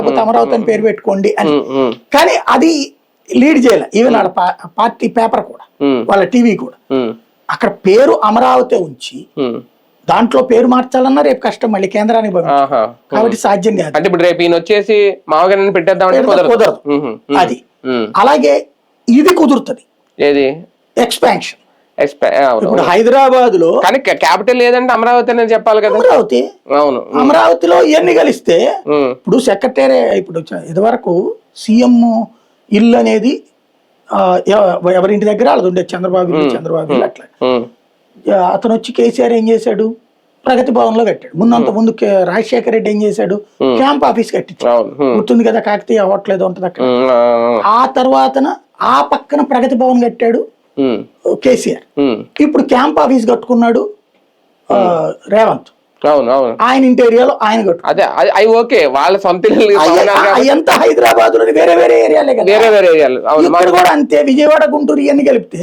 కాకపోతే అమరావతి అని పేరు పెట్టుకోండి అని. కానీ అది లీడ్ చేయాలి. ఈవెన్ వాళ్ళ పార్టీ పేపర్ కూడా, వాళ్ళ టీవీ కూడా అక్కడ పేరు అమరావతి ఉంచి దాంట్లో పేరు మార్చాలన్నా రేపు కష్టం, మళ్ళీ కేంద్రానికి పంపించాలి. కాబట్టి సాధ్యం కాదు. అంటే ఇప్పుడు రేపు ఈయన వచ్చేసి మామగారిని పెట్టేద్దాం కుదరదు అది. అలాగే ఇది కుదురుతుంది, ఏది ఎక్స్పాన్షన్. ఇప్పుడు హైదరాబాద్ లో కానీ క్యాపిటల్ లేదంటే అమరావతి అనేది చెప్పాలి కదా. అమరావతి, అవును, అమరావతిలో ఇవన్నీ కలిస్తే ఇప్పుడు సెక్రటరీ, ఇప్పుడు ఇదివరకు సీఎం ఇల్లు అనేది ఎవరింటి దగ్గర వాళ్ళది ఉండేది, చంద్రబాబు ఇల్లు, చంద్రబాబు ఇల్లు అట్లా. అతను వచ్చి కేసీఆర్ ఏం చేశాడు, ప్రగతి భవన్ లో కట్టాడు. ముందు రాజశేఖర రెడ్డి ఏం చేశాడు, క్యాంప్ ఆఫీస్ కట్టించాడు. గుర్తుంది కదా, కాకతీయ హోటల్ ఏదో ఉంటది అక్కడ. ఆ తర్వాతన ఆ పక్కన ప్రగతి భవన్ కట్టాడు కేసీఆర్. ఇప్పుడు క్యాంప్ ఆఫీస్ కట్టుకున్నాడు రేవంత్. ఆయన ఇంటి ఏరియాలో ఆయన కట్టు. అదే ఓకే, వాళ్ళ సొంత ఎంత హైదరాబాద్ లోని వేరే వేరే ఏరియాలే కదా, వేరే వేరే ఏరియాలు. ఇక్కడ కూడా అంతే, విజయవాడ గుంటూరు ఇవన్నీ కలిపితే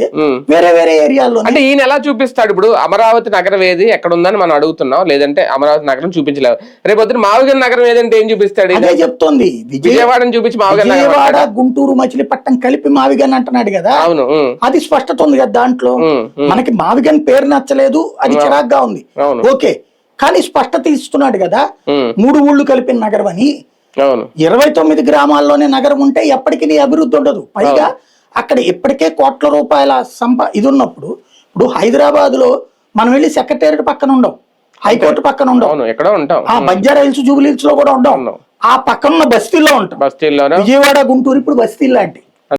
వేరే వేరే ఏరియాల్లో. అంటే ఈయన ఎలా చూపిస్తాడు? ఇప్పుడు అమరావతి నగరం ఏది ఎక్కడ ఉందని మనం అడుగుతున్నాం, లేదంటే అమరావతి నగరం చూపించలేదు. రేపొద్దున మావగారి నగరం ఏదంటే ఏం చూపిస్తాడు? అదే చెప్తోంది, విజయవాడని చూపించి విజయవాడ గుంటూరు మచిలీపట్నం కలిపి మావిగన్ అంటున్నాడు కదా. అవును, అది స్పష్టత ఉంది కదా దాంట్లో. మనకి మావిగన్ పేరు నచ్చలేదు, అది చిరాగ్గా ఉంది, ఓకే, కానీ స్పష్టత ఇస్తున్నాడు కదా. 3 ఊళ్ళు కలిపిన నగరం అని. 29 గ్రామాల్లోనే నగరం ఉంటే ఎప్పటికీ నీ అభివృద్ధి ఉండదు. పైగా అక్కడ ఇప్పటికే కోట్ల రూపాయల ఇది ఉన్నప్పుడు, ఇప్పుడు హైదరాబాద్ లో మనం వెళ్ళి సెక్రటేరియట్ పక్కన ఉండం, హైకోర్టు పక్కన ఉండం, ఆ బంజారా హిల్స్, జూబిలీ హిల్స్ లో కూడా ఉండం, ఆ పక్కన బస్తీల్లో ఉంటాం. బస్తీల్లో విజయవాడ గుంటూరు ఇప్పుడు బస్తీ లాంటి.